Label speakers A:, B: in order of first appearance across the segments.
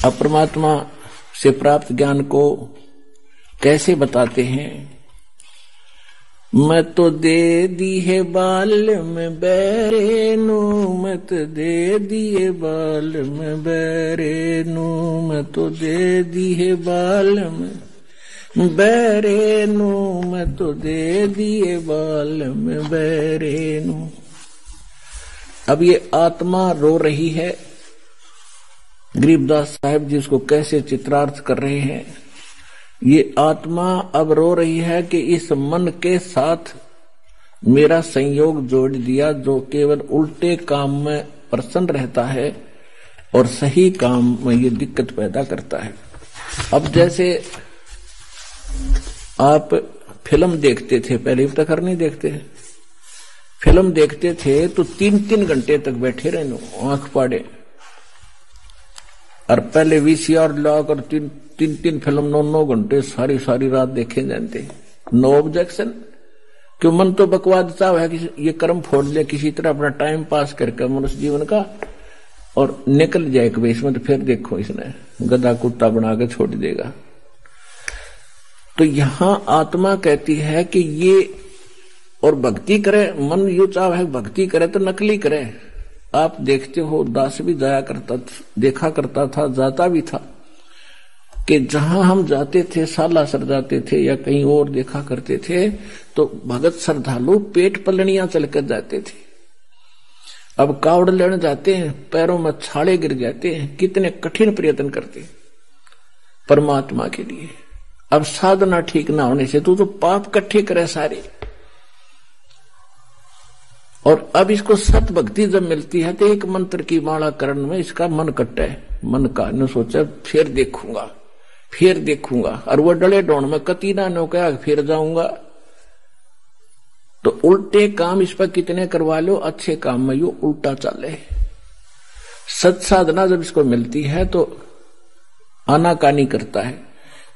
A: अब परमात्मा से प्राप्त ज्ञान को कैसे बताते हैं? मैं तो दे दी है बाल में बैरे नू, मैं तो दे दिए बाल में बैरे नू, मैं तो दे दी है बाल में बैरे नू, मैं तो दे दिए बाल में बैरे नू। अब ये आत्मा रो रही है। गरीबदास साहब जी उसको कैसे चित्रार्थ कर रहे हैं। ये आत्मा अब रो रही है कि इस मन के साथ मेरा संयोग जोड़ दिया, जो केवल उल्टे काम में प्रसन्न रहता है और सही काम में ये दिक्कत पैदा करता है। अब जैसे आप फिल्म देखते थे, पहले अब तक नहीं देखते हैं, फिल्म देखते थे तो 3-3 घंटे तक बैठे रहने आंख पाड़े, और पहले VCR लाकर 3-3 फिल्म 9-9 घंटे सारी रात देखे जाते। नो ऑब्जेक्शन, क्यों? मन तो बकवाद चाह है कि ये कर्म फोड़ ले किसी तरह, अपना टाइम पास करके मनुष्य जीवन का, और निकल जाए कि इसमें तो फिर देखो इसने गधा कुत्ता बना के छोड़ देगा। तो यहां आत्मा कहती है कि ये, और भक्ति करे, मन यू चाह है भक्ति करे तो नकली करे। आप देखते हो दास भी जाया करता, देखा करता था, जाता भी था कि जहां हम जाते थे, सालासर जाते थे या कहीं और देखा करते थे, तो भगत श्रद्धालु पेट पलनियां चलकर जाते थे। अब कावड़ लेने जाते हैं, पैरों में छाले गिर जाते हैं, कितने कठिन प्रयत्न करते परमात्मा के लिए। अब साधना ठीक ना होने से तो पाप इकट्ठे करे सारे। और अब इसको सत भक्ति जब मिलती है तो एक मंत्र की माला करण में इसका मन कट्टा है, मन का न सोचा फिर देखूंगा, और वो डले डोण में कती ना नो क्या फिर जाऊंगा। तो उल्टे काम इस पर कितने करवा लो, अच्छे काम में यो उल्टा चले। सत साधना जब इसको मिलती है तो आनाकानी करता है।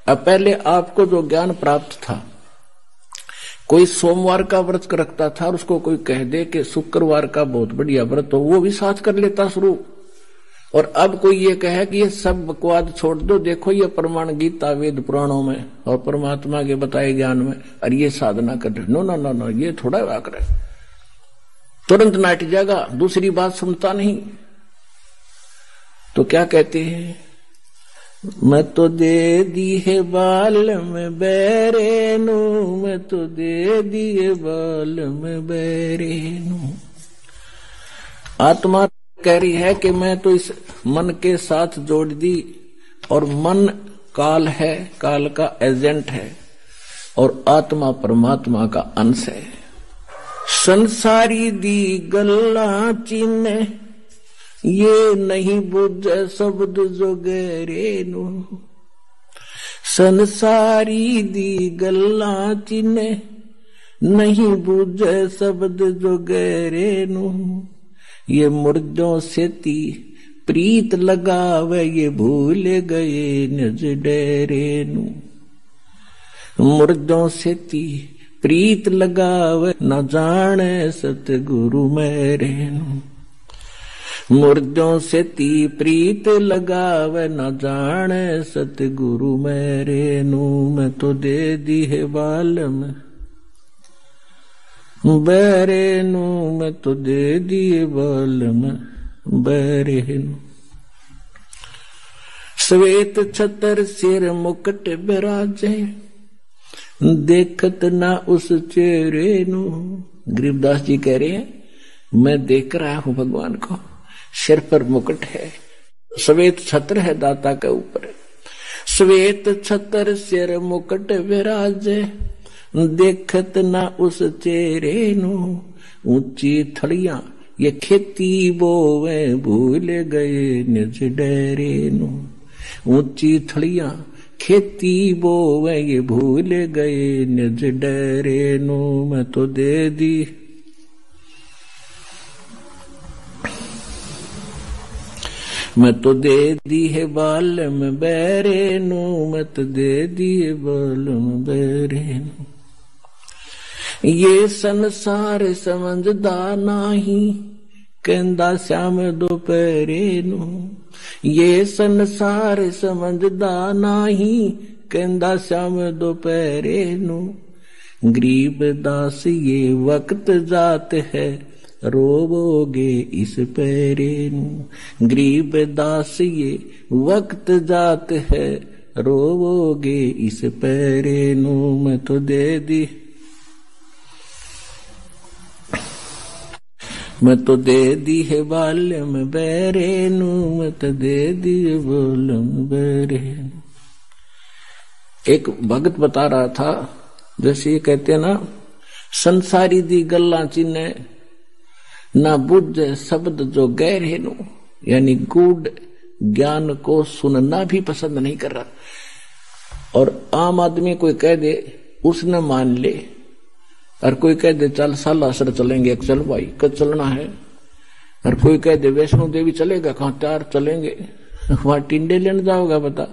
A: अब पहले आपको जो ज्ञान प्राप्त था, कोई सोमवार का व्रत रखता था और उसको कोई कह दे कि शुक्रवार का बहुत बढ़िया व्रत हो, वो भी साथ कर लेता शुरू। और अब कोई ये कहे कि ये सब बकवाद छोड़ दो, देखो ये प्रमाण गीता वेद पुराणों में और परमात्मा के बताए ज्ञान में, और ये साधना कर रहे। नो, ये थोड़ा वाक रहे, तुरंत नाट जाएगा, दूसरी बात सुनता नहीं। तो क्या कहते हैं? मैं तो दे दी है बाल में बैरे नू, मैं तो दे दिए बाल में बैरे नू। आत्मा कह रही है कि मैं तो इस मन के साथ जोड़ दी, और मन काल है, काल का एजेंट है, और आत्मा परमात्मा का अंश है। संसारी दी गल्ला चिन्ह, ये नहीं बुझे शब्द जो गहरे नू। संसारी दी गल्ला चिन्ह, नहीं बुझे शब्द जो गहरे नू। ये मुर्दों से ती प्रीत लगावे, ये भूल गए निज डेरे नू। मुर्दों से ती प्रीत लगावे, न जाने सतगुरु मेरे नू। मुर्दों से ती प्रीत लगावे, न जाने सतगुरु मेरे नू। मैं तो दे दी है बाल में बैरे नू, मैं तो दे दिए बाल में बैरे नू। श्वेत छतर सिर मुकुट बिराजे, देखत ना उस चेहरे नू। गरीबदास जी कह रहे हैं, मैं देख रहा हूं भगवान को, सिर पर मुकुट है, श्वेत छत्र है दाता के ऊपर। श्वेत छत्र सिर मुकुट विराजे, देखत ना उस चेहरे नू। ऊंची थड़ियां ये खेती बोवे, भूल गए निज डेरे नू। ऊंची थड़ियां खेती बोवे, ये भूल गए निज डेरे नू। मैं तो दे दी मैं तो दे दी है बाल में बैरे नू, मैं तो दे दी है बाल में बैरे नू। ये संसार समझदा नाही, कहंदा श्याम दोपहरे नू। ये संसार समझदा नाही, कहंदा श्याम दोपहरे नू। गरीब दास ये वक्त जात है, रोवोगे इस पैरे नू। गरीब दास ये वक्त जात है, रोवोगे इस पैरे नू। मैं तो दे दी, मैं तो दे दी है बाल्यम बैरे नू, मैं तो दे दी है बाल्यम बैरे नू। एक भगत बता रहा था, जैसे ये कहते हैं ना, संसारी दी गल्ला चिन्ह ना बुझे शब्द जो गहरे नू, यानी गूढ़ ज्ञान को सुनना भी पसंद नहीं कर रहा। और आम आदमी कोई कह दे उसने मान ले, और कोई कह दे चल सालासर चलेंगे, चल भाई कब चलना है। और कोई कह दे वैष्णो देवी चलेगा, कहां त्यार चलेंगे, वहां टिंडे लेने जाओगा बता।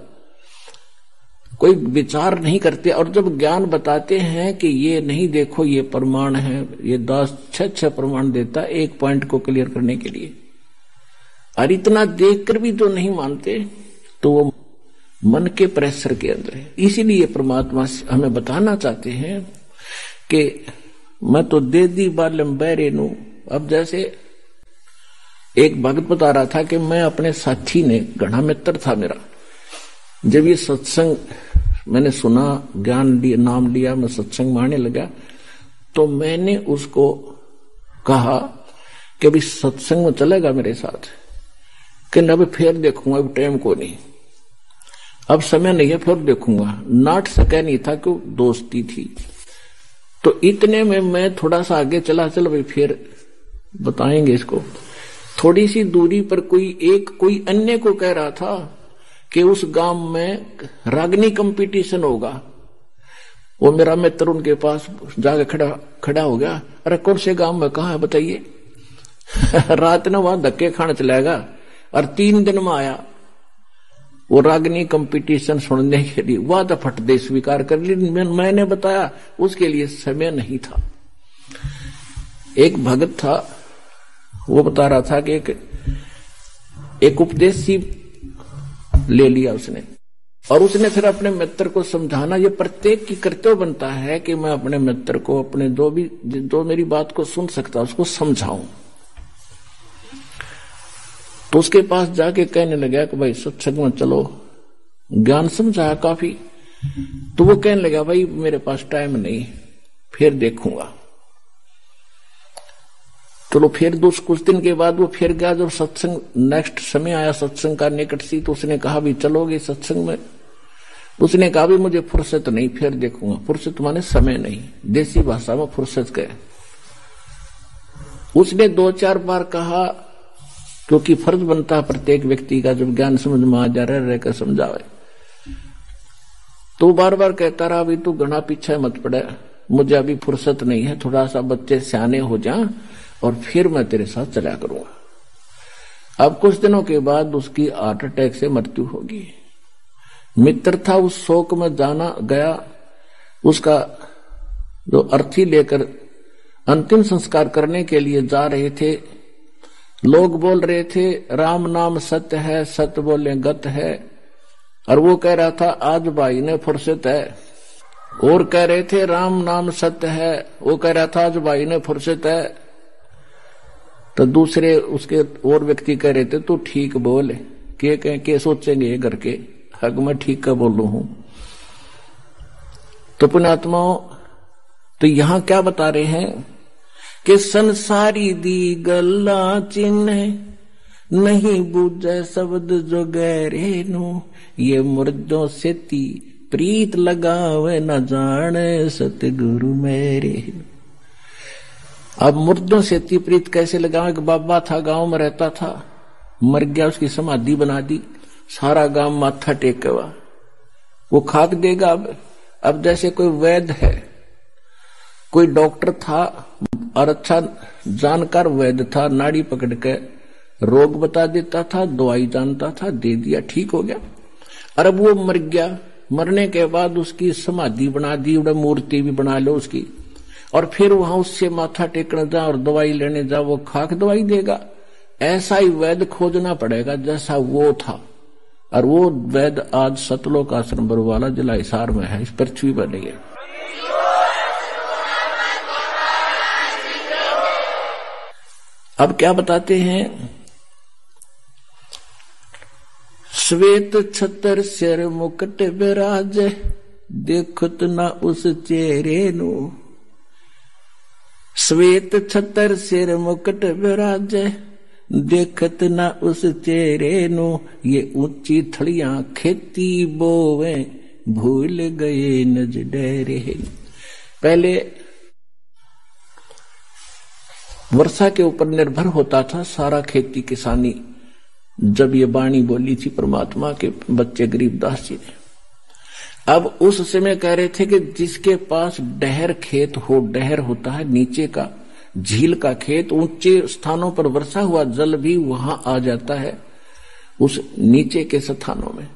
A: कोई विचार नहीं करते। और जब ज्ञान बताते हैं कि ये नहीं देखो ये प्रमाण है, ये 10 प्रमाण देता एक पॉइंट को क्लियर करने के लिए, और इतना देखकर भी तो नहीं मानते, तो वो मन के प्रेशर के अंदर है। इसीलिए परमात्मा हमें बताना चाहते हैं कि मैं तो दे दी बालम बैरे नू। अब जैसे एक भगत बता रहा था कि मैं अपने साथी ने, घना मित्र था मेरा, जब ये सत्संग मैंने सुना, ज्ञान लिया, नाम लिया, मैं सत्संग मानने लगा, तो मैंने उसको कहा कि अभी सत्संग में चलेगा मेरे साथ, कि अभी फिर देखूंगा, अभी टाइम को नहीं, अब समय नहीं है, फिर देखूंगा। नाट सके नहीं था कि दोस्ती थी। तो इतने में मैं थोड़ा सा आगे चला, चलो भाई फिर बताएंगे इसको। थोड़ी सी दूरी पर कोई अन्य को कह रहा था कि उस गांव में रागनी कंपटीशन होगा। वो मेरा मित्र उनके पास जाके खड़ा हो गया, अरे कौन से गांव में, कहाँ है बताइए। रात ने वहां धक्के खाने चलाएगा, और 3 दिन में आया वो रागनी कंपटीशन सुनने के लिए। वह तो फट दे स्वीकार कर ली, मैंने बताया उसके लिए समय नहीं था। एक भगत था, वो बता रहा था कि एक उपदेश ले लिया उसने, और उसने फिर अपने मित्र को समझाना। ये प्रत्येक की कर्तव्य बनता है कि मैं अपने मित्र को, अपने जो मेरी बात को सुन सकता उसको समझाऊं। तो उसके पास जाके कहने लगा कि भाई सत्संग में चलो, ज्ञान समझाया काफी। तो वो कहने लगा भाई मेरे पास टाइम नहीं, फिर देखूंगा। चलो फिर कुछ दिन के बाद वो फिर गया। जब सत्संग नेक्स्ट समय आया, सत्संग का निकट सी, तो उसने कहा भी चलोगे सत्संग में। उसने कहा भी मुझे फुर्सत नहीं, फिर देखूंगा। फुर्सत माने समय नहीं, देसी भाषा में फुर्सत कहे। उसने 2-4 बार कहा, क्योंकि फर्ज बनता है प्रत्येक व्यक्ति का, जब ज्ञान समझ में आ जा रहकर समझावे। तो बार बार कहता रहा भी तू घना पीछे मत पड़े, मुझे अभी फुर्सत नहीं है, थोड़ा सा बच्चे सियाने हो जाएं और फिर मैं तेरे साथ चला करूंगा। अब कुछ दिनों के बाद उसकी हार्ट अटैक से मृत्यु होगी। मित्र था, उस शोक में जाना गया। उसका जो अर्थी लेकर अंतिम संस्कार करने के लिए जा रहे थे, लोग बोल रहे थे राम नाम सत्य है, सत्य बोले गत है। और वो कह रहा था आज भाई ने फुर्सत है। और कह रहे थे राम नाम सत्य है, वो कह रहा था आज भाई ने फुर्सत है। तो दूसरे उसके और व्यक्ति कह रहे थे तू ठीक बोल, के सोचेंगे घर के, हक मैं ठीक का बोलू हूं। तो पुण्यात्माओं, तो यहां क्या बता रहे हैं कि संसारी दी गल्ला चिन्ह नहीं बूझे शब्द जो गहरे नु, ये मुर्दों से ती प्रीत लगावे न जाने सतगुरु मेरे। अब मुर्दों से ती प्रीत कैसे लगावे? कि बाबा था, गांव में रहता था, मर गया, उसकी समाधि बना दी, सारा गांव माथा टेक हुआ, वो खाक देगा। अब जैसे कोई वैद्य है, कोई डॉक्टर था और अच्छा जानकार वैद्य था, नाड़ी पकड़ के रोग बता देता था, दवाई जानता था, दे दिया, ठीक हो गया। और अब वो मर गया, मरने के बाद उसकी समाधि बना दी, मूर्ति भी बना लो उसकी, और फिर वहां उससे माथा टेकने जा और दवाई लेने जा, वो खाक दवाई देगा। ऐसा ही वैद खोजना पड़ेगा जैसा वो था। और वो वैद आज सतलोक आश्रम बरवाला जिला हिसार में है, इस पृथ्वी पर नहीं है। अब क्या बताते हैं, श्वेत छतर सिर मुकुट विराज, देखत ना उस चेहरे नु। श्वेत छतर सिर मुकुट विराज, देखत ना उस चेहरे नु। ये ऊंची थड़ियां खेती बोवे, भूल गए नज डेरे। पहले वर्षा के ऊपर निर्भर होता था सारा खेती किसानी। जब ये वाणी बोली थी परमात्मा के बच्चे गरीबदास जी ने, अब उस समय कह रहे थे कि जिसके पास डहर खेत हो, डहर होता है नीचे का झील का खेत, ऊंचे स्थानों पर वर्षा हुआ जल भी वहां आ जाता है उस नीचे के स्थानों में।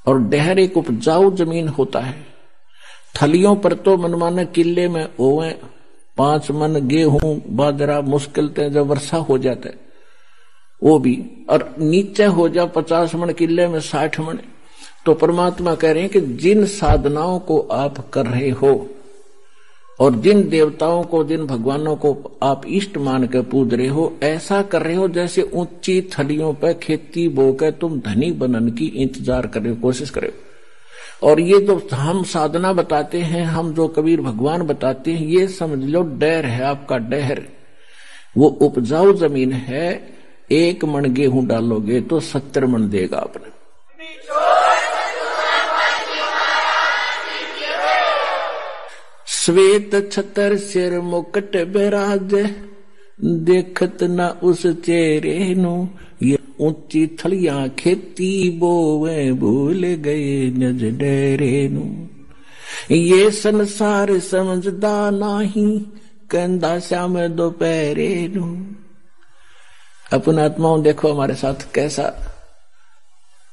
A: और डहर एक उपजाऊ जमीन होता है। थलियों पर तो मनमाने किले में ओवे 5 मन गेहूं बाजरा मुश्किल थे, जब वर्षा हो जाता है वो भी, और नीचे हो जा 50 मन किले में 60 मन। तो परमात्मा कह रहे हैं कि जिन साधनाओं को आप कर रहे हो और जिन देवताओं को, जिन भगवानों को आप इष्ट मान कर पूज रहे हो, ऐसा कर रहे हो जैसे ऊंची थलियों पर खेती बोकर तुम धनी बनने की इंतजार कर रहे हो, कोशिश कर रहे हो। और ये जो हम साधना बताते हैं, हम जो कबीर भगवान बताते हैं, ये समझ लो डहर है आपका, डहर वो उपजाऊ जमीन है। 1 मन गेहूं डालोगे तो 70 मन देगा आपने। श्वेत छतर सिर मुकुट विराज, देखत न उस चेहरे नु। ये ऊंची थलियां खेती बोवे, भूल गए नज डेरे नु। ये संसार समझदा नाही, कहंदा श्याम दोपहरे नु। अपन आत्माओं देखो हमारे साथ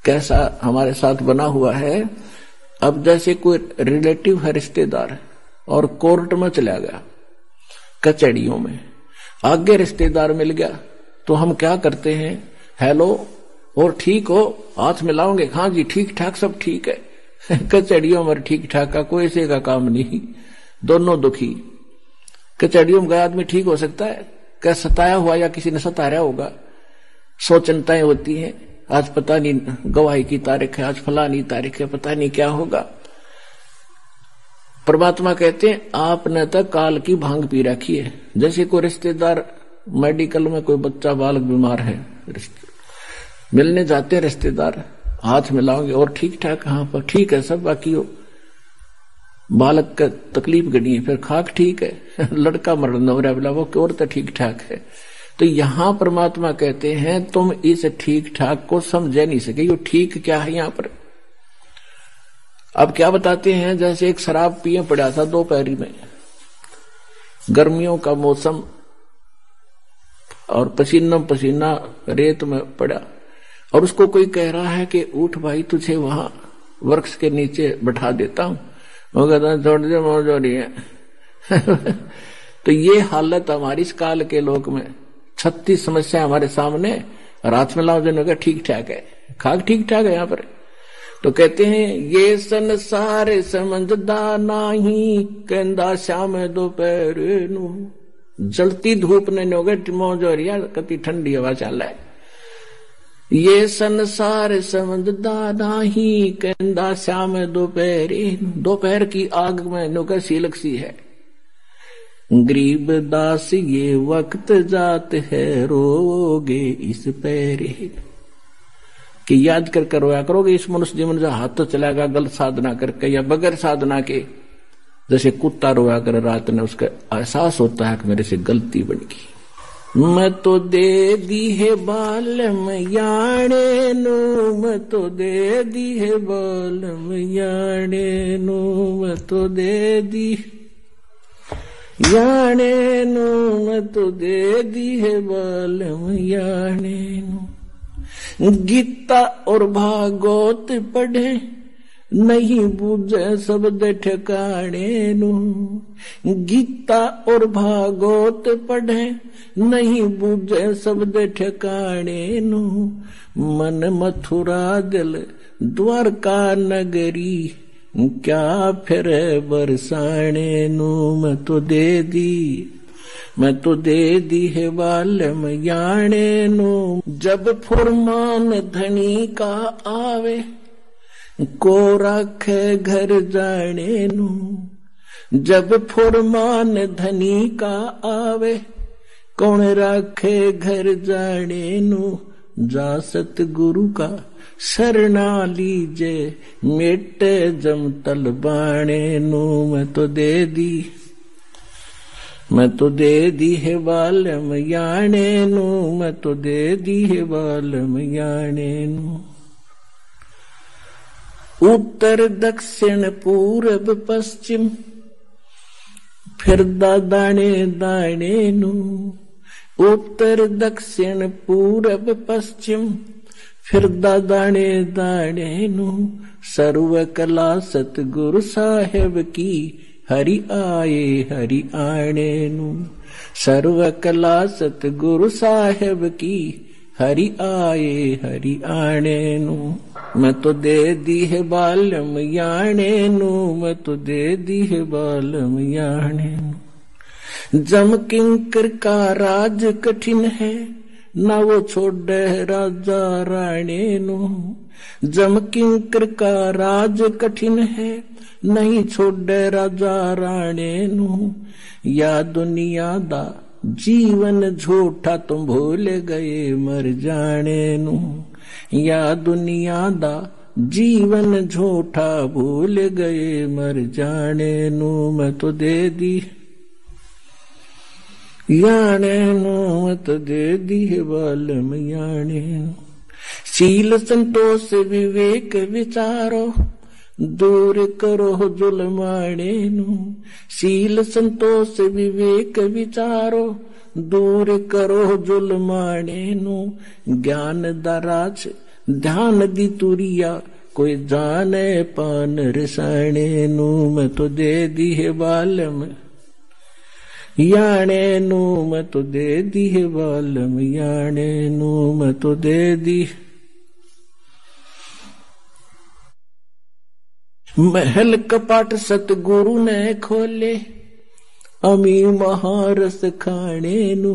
A: कैसा हमारे साथ बना हुआ है। अब जैसे कोई रिलेटिव है, रिश्तेदार है, और कोर्ट में चला गया, कचहरियों में, आगे रिश्तेदार मिल गया, तो हम क्या करते हैं, हेलो और ठीक हो, हाथ मिलाओगे, हाँ जी ठीक ठाक सब ठीक है। कचहरियों में ठीक ठाक का कोई से का काम नहीं, दोनों दुखी। कचहरियों में गया आदमी ठीक हो सकता है क्या? सताया हुआ या किसी ने सताया होगा। 100 चिंताएं होती हैं, आज पता नहीं गवाही की तारीख है, आज फलानी तारीख है, पता नहीं क्या होगा। परमात्मा कहते हैं आपने तो काल की भांग पी रखी है। जैसे कोई रिश्तेदार मेडिकल में कोई बच्चा बालक बीमार है, मिलने जाते हैं रिश्तेदार, हाथ मिलाओगे और ठीक ठाक, हाँ पर ठीक है सब, बाकी हो बालक का तकलीफ गणी है, फिर खाक ठीक है, लड़का मर नवरा बिला वो और तो ठीक ठाक है। तो यहां परमात्मा कहते हैं तुम इस ठीक ठाक को समझ नहीं सके, ये ठीक क्या है यहां पर। अब क्या बताते हैं, जैसे एक शराब पिए पड़ा था दोपहरी में, गर्मियों का मौसम, और पसीना पसीना रेत में पड़ा, और उसको कोई कह रहा है कि उठ भाई तुझे वहां वृक्ष के नीचे बैठा देता हूं, वो कहता छोड़ दे मौज हो रही है। तो ये हालत हमारी इस काल के लोक में, 36 समस्या हमारे सामने, रात में लाओ जिन्होंने ठीक ठाक है, खाक ठीक ठाक है यहाँ पर। तो कहते हैं ये संसार समझदा नाही, कहंदा श्याम दोपहर नु। जलती धूप ने नोगे मौज हो रही है, कति ठंडी हवा चल रहा है। ये संसार समझदा नाही, कहंदा श्याम दोपहर। दोपहर की आग में नोगे सीलक सी है। गरीब दास ये वक्त जात है, रोगे इस पैरे। कि याद कर रोया करोगे इस मनुष्य जीवन जो हाथ तो चलाएगा गलत साधना करके या बगैर साधना के, जैसे कुत्ता रोया करे रात ने, उसका एहसास होता है कि मेरे से गलती बन गई। मैं तो दे दी है बालम याने नु, मैं तो दे दी है बालम याने नु, मैं तो दे दी याने नु, मैं तो दे दी है बालम याने नु। गीता और भागवत पढ़े, नहीं बूझे शब्द ठिकाने नु। गीता और भागवत पढ़े नहीं बूझे शब्द ठिकाने नु। मन मथुरा दिल द्वारका नगरी, क्या फिर बरसाने नु। मैं तो दे दी है बालम याने नु। जब फुरमान धनी का आवे, को राखे घर जाने नु। जब फुरमान धनी का आवे, कौन राखे घर जाने नु। जा सतगुरु का शरणा लीजे, मेटे जमतल बाणे नु। मैं तो दे दी है बालम याने नु। मैं तो दे दी है बालम याने नु। उत्तर दक्षिण पूरब पश्चिम, फिर दाने दाने नु। उत्तर दक्षिण पूरब पश्चिम, फिर दाने दाने नु। सर्व कला सतगुरु साहेब की, हरि आने नु। सर्व कला सतगुरु साहेब की, हरि आने नु। मैं तो दे दी है बालम याने नु। मैं तो दे दी है बालम याने नु। जम किंकर का राज कठिन है, ना वो छोड़े राजा राणे नु। जम किंकर का राज कठिन है, नहीं छोड़े राजा राणे नु। या दुनिया दा जीवन झूठा, तुम भूल गए मर जाने नु। या दुनिया दा जीवन झूठा, भूल गए मर जाने नु। मैं तो दे दी याने नु। मैं तो दे दी है बालम याने नु। शील संतोष विवेक विचारो, दूर करो जुल्माने नु। शील संतोष विवेक विचारो, दूर करो जुल्माने नु। ज्ञान दराज ध्यान दी तुरिया, कोई जाने पान रसाने नु। मैं तो दे दी है बालम याने नु। मैं तो दे दी है बालम याने नु। मैं तो दे दी। महल कपाट सतगुरु ने खोले, अमी महारस खाने नु।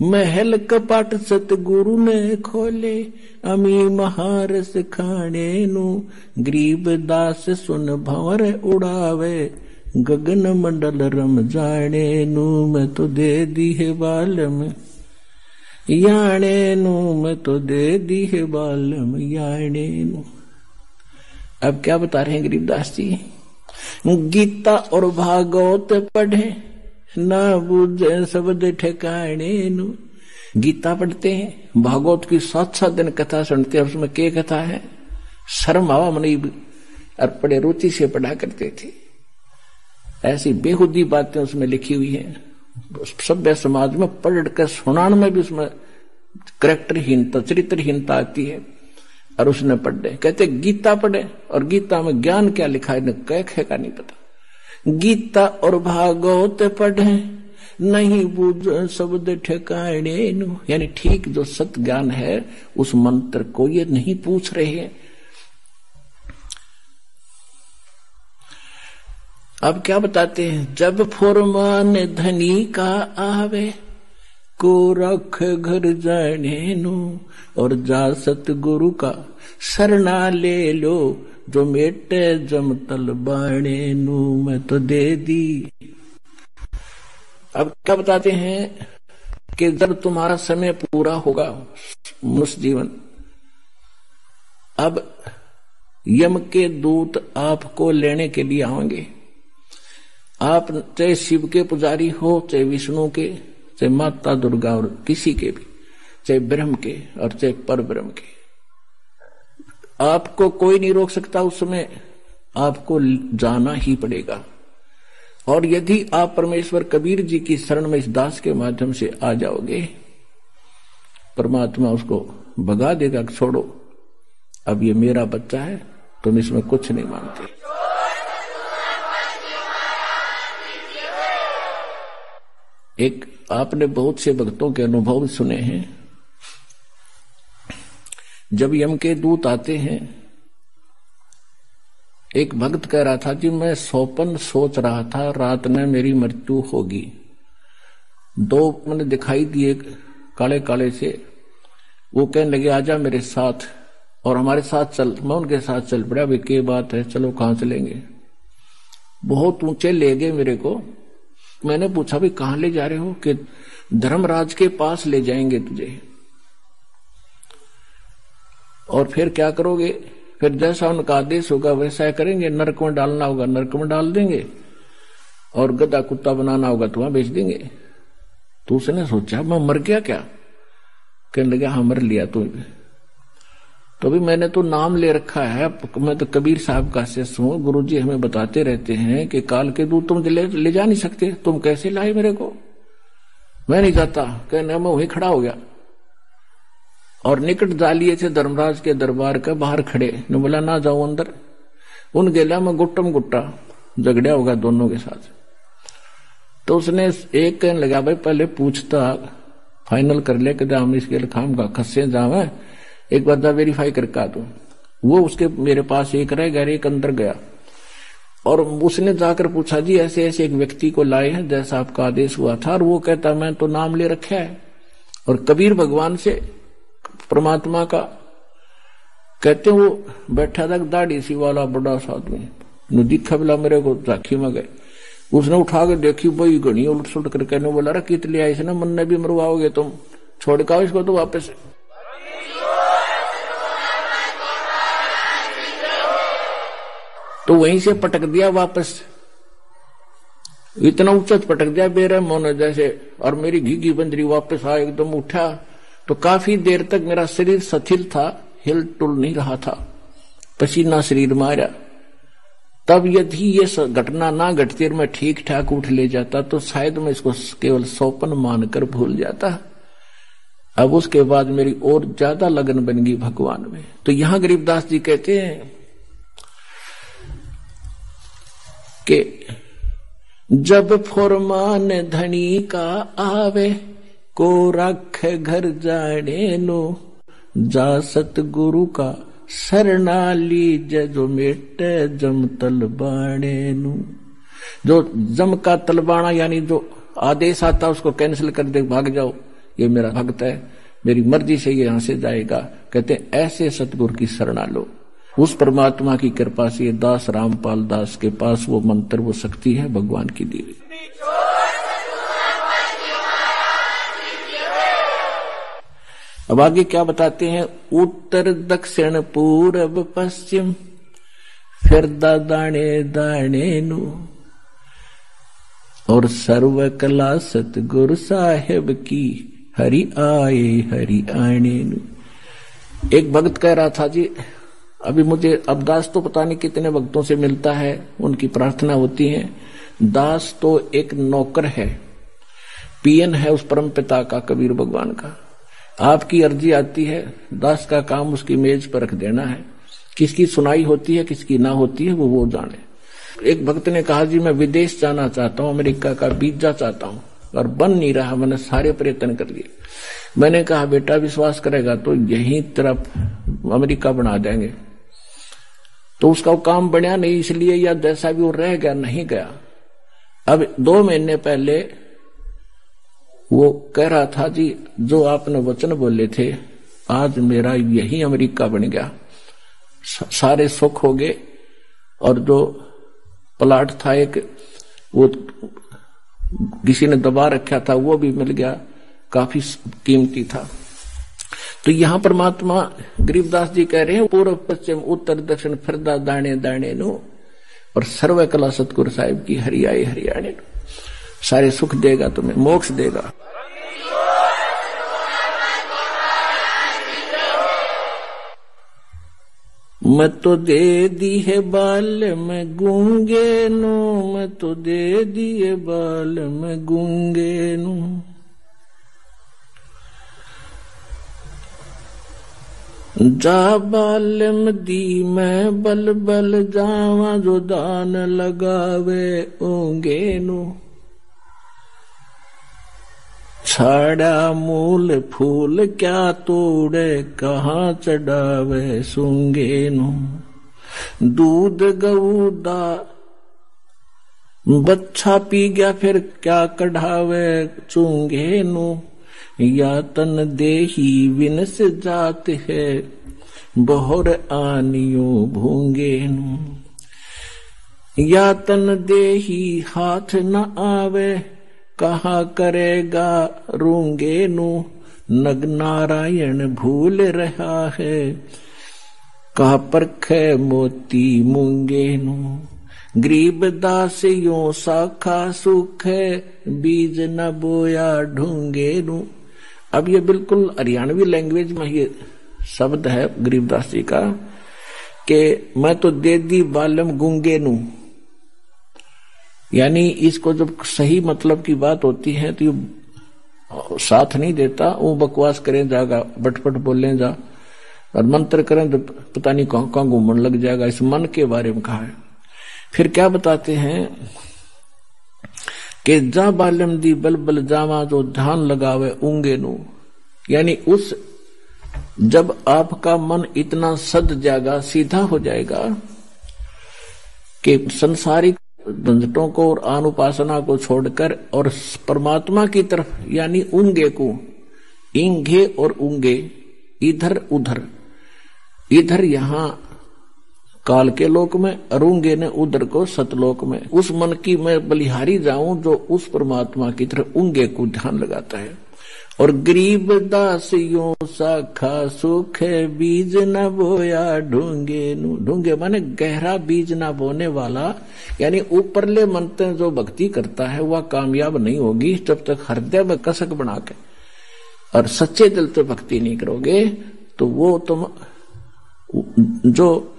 A: महल कपाट सतगुरु ने खोले, अमी महारस खाने नु। गरीब दास सुन भंवर उड़ावे, गगन मंडल रम जाने नु। मैं तो दे दी है बालम याने नु। मैं तो दे दी है बालम याने नु। अब क्या बता रहे हैं गरीबदास जी? गीता और भागवत पढ़े ना बूझे शब्द ठिकाने नु। गीता पढ़ते हैं, भागवत की 7-7 दिन कथा सुनते हैं। उसमें क्या कथा है? शर्म आवा मनी और बड़े रुचि से पढ़ा करते थे। ऐसी बेहुदी बातें उसमें लिखी हुई हैं। सभ्य समाज में पढ़ कर सुनाने में भी उसमें कैरेक्टरहीनता, चरित्रहीनता आती है। और उसने पढ़े, कहते गीता पढ़े और गीता में ज्ञान क्या लिखा है कह का नहीं पता। गीता और भागवत पढ़े नहीं बूझ शब्द ठिकाने नु। यानी ठीक जो सत्य ज्ञान है उस मंत्र को ये नहीं पूछ रहे हैं। अब क्या बताते हैं? जब फुरमान धनी का आवे, को रख घर जाने नु। और जा सतगुरु का शरणा ले लो, जो मेटे जमतल बाणे नु। मैं तो दे दी। अब क्या बताते हैं कि जब तुम्हारा समय पूरा होगा मनुष्य जीवन, अब यम के दूत आपको लेने के लिए आएंगे। आप चाहे शिव के पुजारी हो, चाहे विष्णु के, चाहे माता दुर्गा और किसी के भी, चाहे ब्रह्म के और चाहे पर ब्रह्म के, आपको कोई नहीं रोक सकता। उस समय आपको जाना ही पड़ेगा। और यदि आप परमेश्वर कबीर जी की शरण में इस दास के माध्यम से आ जाओगे, परमात्मा उसको भगा देगा, छोड़ो अब ये मेरा बच्चा है, तुम इसमें कुछ नहीं मानते। एक आपने बहुत से भक्तों के अनुभव सुने हैं। जब यम के दूत आते हैं, एक भक्त कह रहा था जी मैं स्वप्न सोच रहा था रात में मेरी मृत्यु होगी। दो मैंने दिखाई दिए काले काले से, वो कहने लगे आजा मेरे साथ और हमारे साथ चल। मैं उनके साथ चल पड़ा। भाई क्या बात है, चलो कहां चलेंगे? बहुत ऊंचे ले गए मेरे को। मैंने पूछा भाई कहां ले जा रहे हो? कि धर्मराज के पास ले जाएंगे तुझे। और फिर क्या करोगे? फिर जैसा उनका आदेश होगा वैसा करेंगे। नरक में डालना होगा नरक में डाल देंगे, और गधा कुत्ता बनाना होगा तो वहां बेच देंगे। तो उसने सोचा मैं मर गया क्या? कहने लगा हाँ मर लिया तू। तो भी मैंने तो नाम ले रखा है, मैं तो कबीर साहब का शिष्य हूं। गुरुजी हमें बताते रहते हैं कि काल के दूत तुम ले जा नहीं सकते। तुम कैसे लाए मेरे को? मैं नहीं जाता। कहने मैं वहीं खड़ा हो गया और निकट जा लिए थे धर्मराज के दरबार का, बाहर खड़े ने बोला ना जाओ अंदर। उन गेला में गुट्टम गुट्टा झगड़ा होगा दोनों के साथ। तो उसने एक कहने लगा भाई पहले पूछता फाइनल कर ले कि हम इसके खाम का खस्से जावे, एक बार वेरीफाई करके आ दो। वो उसके मेरे पास एक रह गया, एक अंदर गया और उसने जाकर पूछा जी ऐसे ऐसे एक व्यक्ति को लाए हैं जैसा आपका आदेश हुआ था। और वो कहता मैं तो नाम ले रखा है और कबीर भगवान से परमात्मा का कहते वो बैठा था दाढ़ी सी वाला बड़ा सा आदमी दिखा बिला मेरे को झांकी में गए। उसने उठा के देखी भाई घनी उलट सुलट कर कहने बोला रे कित लिया इसने, मन ने भी मरवाओगे तुम, छोड़ के आओ इसको तो वापस। तो वहीं से पटक दिया वापस, इतना ऊंचा पटक दिया बेरे मोने जैसे। और मेरी घीघी बंदरी वापस आ एकदम उठा तो काफी देर तक मेरा शरीर शिथिल था, हिल टुल नहीं रहा था, पसीना शरीर मारा। तब यदि ये घटना ना घटती और मैं ठीक ठाक उठ ले जाता तो शायद मैं इसको केवल स्वप्न मानकर भूल जाता। अब उसके बाद मेरी और ज्यादा लगन बन गई भगवान में। तो यहां गरीबदास जी कहते हैं कि जब फुरमान धनी का आवे को रख घर जाने नो, जा सतगुरु का शरणा लीज जो मेट जम तलबाणे नु। जो जम का तलबाना यानी जो आदेश आता उसको कैंसिल कर दे, भाग जाओ, ये मेरा भक्त है, मेरी मर्जी से ये यहां से जाएगा। कहते ऐसे सतगुरु की शरणा लो। उस परमात्मा की कृपा से दास रामपाल दास के पास वो मंत्र वो शक्ति है भगवान की दी हुई। अब आगे क्या बताते हैं? उत्तर दक्षिण पूर्व पश्चिम फिरदा दाणे दाणे नु, और सर्व कला सतगुरु साहेब की हरि आए हरि आने नु। एक भक्त कह रहा था जी अभी मुझे अब दास तो पता नहीं कितने भक्तों से मिलता है, उनकी प्रार्थना होती है। दास तो एक नौकर है, पीएन है उस परम पिता का, कबीर भगवान का। आपकी अर्जी आती है, दास का काम उसकी मेज पर रख देना है। किसकी सुनाई होती है किसकी ना होती है वो जाने। एक भक्त ने कहा जी मैं विदेश जाना चाहता हूं, अमेरिका का वीजा चाहता हूं, और बन नहीं रहा, मैंने सारे प्रयत्न कर लिए। मैंने कहा बेटा विश्वास करेगा तो यहीं तरफ अमेरिका बना देंगे। तो उसका काम बना नहीं, इसलिए या जैसा भी वो रह गया, नहीं गया। अब 2 महीने पहले वो कह रहा था जी जो आपने वचन बोले थे आज मेरा यही अमेरिका बन गया, सारे सुख हो गए। और जो प्लाट था एक वो किसी ने दबा रखा था वो भी मिल गया, काफी कीमती था। तो यहां परमात्मा गरीबदास जी कह रहे हैं पूर्व पश्चिम उत्तर दक्षिण फिरदा दाणे दाणे नो, और सर्व कला सतगुरु साहिब की हरियाए हरियाणे नो। सारे सुख देगा तुम्हें, मोक्ष देगा। मैं तो दे दी है बाल में गूंगे नो, मैं तो दे दिए बाल में गूंगे नो। जा बालम दी मैं बल बल जावा, जो दान लगावे ऊंगे नू। छाड़ा मूल फूल क्या तोड़े, कहाँ चढ़ावे सूंगे नू। दूध गऊ दा बच्चा पी गया, फिर क्या कढ़ावे चूंगे नू। या तन देही विनस जात है, बहुर आनियो भूंगे नू। या तन देही हाथ न आवे, कहा करेगा रूंगे नू। नग नारायण भूल रहा है, कहा परखे मोती मूंगे नू। गरीब दास यो साखा सुख है, बीज न बोया ढूंगे नू। अब ये बिल्कुल हरियाणवी लैंग्वेज में ये शब्द है गरीबदास जी का, कि मैं तो दे दी बालम गूंगे नू। यानी इसको जब सही मतलब की बात होती है तो ये साथ नहीं देता, वो बकवास करें जाएगा, बटपट बोलने जा और मंत्र करें तो पता नहीं कहां कहां घूमने लग जाएगा। इस मन के बारे में कहा है। फिर क्या बताते हैं कि जा बालम दी बल बल जावा, जो ध्यान लगावे ऊंगे नू। यानी उस जब आपका मन इतना सद जाएगा, सीधा हो जाएगा कि संसारिक झंझटों को और अनुपासना को छोड़कर और परमात्मा की तरफ, यानी ऊंगे को, इंगे और ऊंगे, इधर उधर, इधर यहां काल के लोक में, अरूंगे ने उधर को सतलोक में, उस मन की मैं बलिहारी जाऊं जो उस परमात्मा की तरफ ऊंगे को ध्यान लगाता है। और गरीब दास यो साखा सुख है, बीज न बोया ढूंगे नू। ढूंगे माने गहरा बीज न बोने वाला, यानी ऊपरले मन से जो भक्ति करता है वह कामयाब नहीं होगी जब तक हृदय में कसक बना के और सच्चे दिल से भक्ति नहीं करोगे। तो वो तुम जो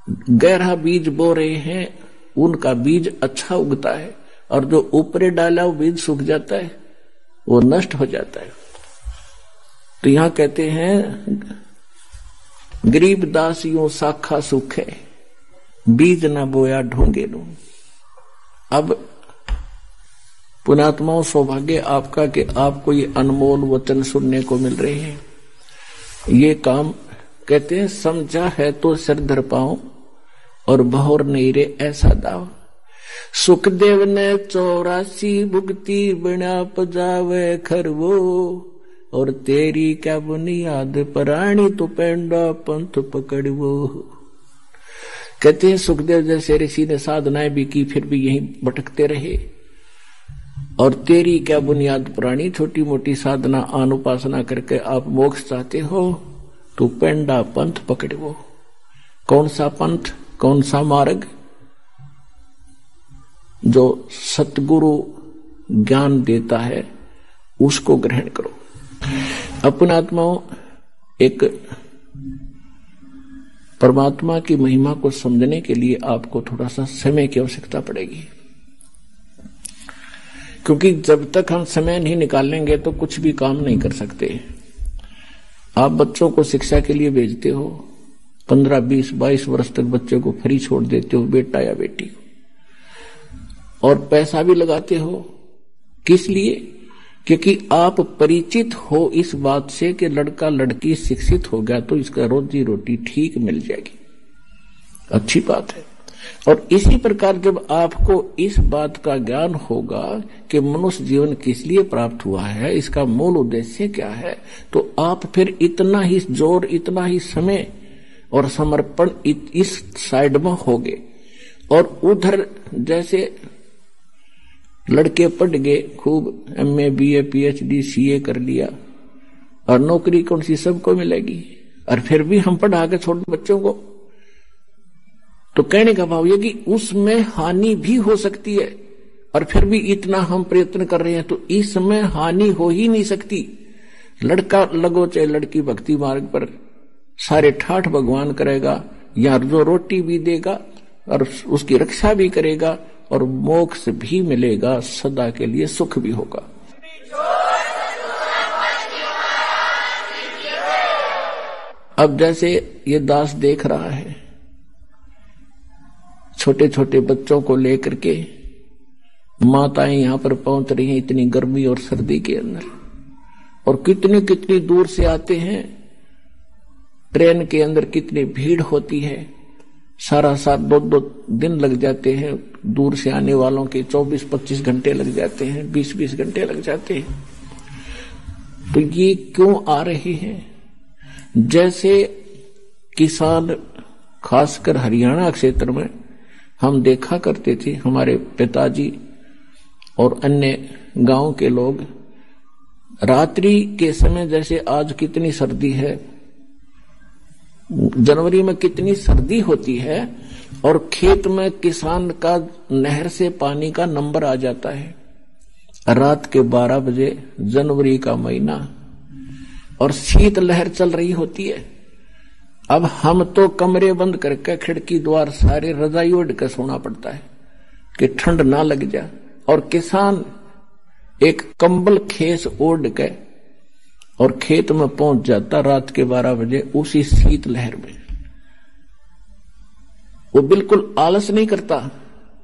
A: गहरा बीज बो रहे हैं उनका बीज अच्छा उगता है, और जो ऊपरे डाला वो बीज सूख जाता है, वो नष्ट हो जाता है। तो यहां कहते हैं गरीब दास यो साखा सुख है, बीज ना बोया ढूंगे नू। अब पुण्यात्माओं, सौभाग्य आपका कि आपको ये अनमोल वचन सुनने को मिल रहे हैं। ये काम कहते हैं समझा है तो सिर धर पाऊं, और बहुर नहीं रे ऐसा दाव। सुखदेव ने 84 भुगती बिना पजावे खरवो, और तेरी क्या बुनियाद प्राणी तो पेंडा पंथ पकड़वो। कहते हैं सुखदेव जैसे ऋषि ने साधनाएं भी की, फिर भी यहीं भटकते रहे। और तेरी क्या बुनियाद प्राणी, छोटी मोटी साधना अनुपासना करके आप मोक्ष चाहते हो तो पेंडा पंथ पकड़वो। कौन सा पंथ, कौन सा मार्ग? जो सतगुरु ज्ञान देता है उसको ग्रहण करो। अपने आत्माओं, एक परमात्मा की महिमा को समझने के लिए आपको थोड़ा सा समय की आवश्यकता पड़ेगी, क्योंकि जब तक हम समय नहीं निकालेंगे तो कुछ भी काम नहीं कर सकते। आप बच्चों को शिक्षा के लिए भेजते हो, 15, 20, 22 वर्ष तक बच्चे को फ्री छोड़ देते हो, बेटा या बेटी, और पैसा भी लगाते हो। किस लिए? क्योंकि आप परिचित हो इस बात से कि लड़का लड़की शिक्षित हो गया तो इसका रोजी रोटी ठीक मिल जाएगी, अच्छी बात है। और इसी प्रकार जब आपको इस बात का ज्ञान होगा कि मनुष्य जीवन किस लिए प्राप्त हुआ है, इसका मूल उद्देश्य क्या है, तो आप फिर इतना ही जोर, इतना ही समय और समर्पण इस साइड में होगे। और उधर जैसे लड़के पढ़ गए, खूब MA, BA, PhD, CA कर लिया, और नौकरी कौन सी सबको मिलेगी, और फिर भी हम पढ़ा के छोटे बच्चों को, तो कहने का भाव ये कि उसमें हानि भी हो सकती है। और फिर भी इतना हम प्रयत्न कर रहे हैं तो इसमें हानि हो ही नहीं सकती। लड़का लगो चाहे लड़की भक्ति मार्ग पर, सारे ठाठ भगवान करेगा, या जो रोटी भी देगा और उसकी रक्षा भी करेगा, और मोक्ष भी मिलेगा, सदा के लिए सुख भी होगा। अब जैसे ये दास देख रहा है, छोटे छोटे बच्चों को लेकर के माताएं यहां पर पहुंच रही हैं इतनी गर्मी और सर्दी के अंदर, और कितनी कितनी दूर से आते हैं। ट्रेन के अंदर कितनी भीड़ होती है, सारा साथ 2-2 दिन लग जाते हैं। दूर से आने वालों के 24-25 घंटे लग जाते हैं, 20-20 घंटे लग जाते हैं। तो ये क्यों आ रहे हैं? जैसे किसान, खासकर हरियाणा क्षेत्र में हम देखा करते थे, हमारे पिताजी और अन्य गांव के लोग, रात्रि के समय जैसे आज कितनी सर्दी है, जनवरी में कितनी सर्दी होती है, और खेत में किसान का नहर से पानी का नंबर आ जाता है रात के 12 बजे, जनवरी का महीना, और शीत लहर चल रही होती है। अब हम तो कमरे बंद करके खिड़की द्वार सारे रजाई ओढ़ कर सोना पड़ता है कि ठंड ना लग जाए, और किसान एक कंबल खेस ओढ़ के और खेत में पहुंच जाता रात के 12 बजे उसी शीत लहर में। वो बिल्कुल आलस नहीं करता,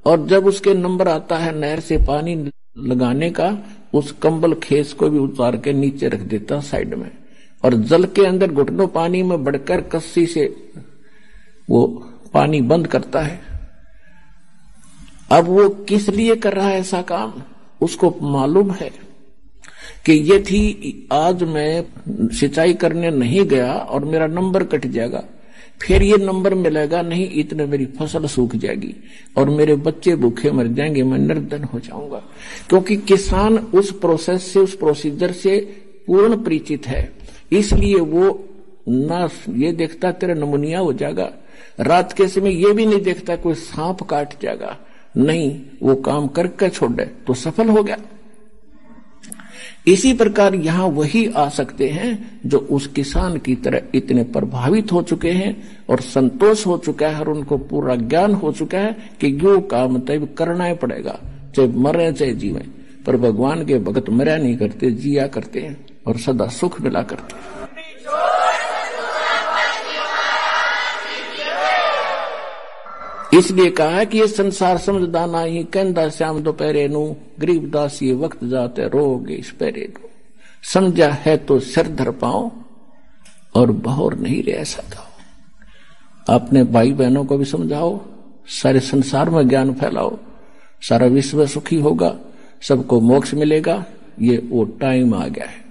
A: और जब उसके नंबर आता है नहर से पानी लगाने का, उस कंबल खेस को भी उतार के नीचे रख देता साइड में, और जल के अंदर घुटनों पानी में बढ़कर कस्सी से वो पानी बंद करता है। अब वो किस लिए कर रहा है ऐसा काम? उसको मालूम है कि यदि आज मैं सिंचाई करने नहीं गया और मेरा नंबर कट जाएगा, फिर ये नंबर मिलेगा नहीं, इतने मेरी फसल सूख जाएगी और मेरे बच्चे भूखे मर जाएंगे, मैं निर्धन हो जाऊंगा। क्योंकि किसान उस प्रोसेस से, उस प्रोसीजर से पूर्ण परिचित है, इसलिए वो ना ये देखता तेरा नमूनिया हो जाएगा, रात के समय ये भी नहीं देखता कोई सांप काट जाएगा, नहीं, वो काम करके छोड़े तो सफल हो गया। इसी प्रकार यहां वही आ सकते हैं जो उस किसान की तरह इतने प्रभावित हो चुके हैं और संतोष हो चुका है और उनको पूरा ज्ञान हो चुका है कि यो काम तब करना ही पड़ेगा, चाहे मरे चाहे जीवे। पर भगवान के भगत मरा नहीं करते, जिया करते हैं और सदा सुख मिला करते हैं। इसलिए कहा है कि ये संसार समझदा नहीं, कहंदा श्याम दोपहरे नू, गरीबदास ये वक्त जाते रोगे इस पैरे नू। समझा है तो सिर धर पाओ और बहोर नहीं रह सकाओ। अपने भाई बहनों को भी समझाओ, सारे संसार में ज्ञान फैलाओ, सारा विश्व सुखी होगा, सबको मोक्ष मिलेगा। ये वो टाइम आ गया है।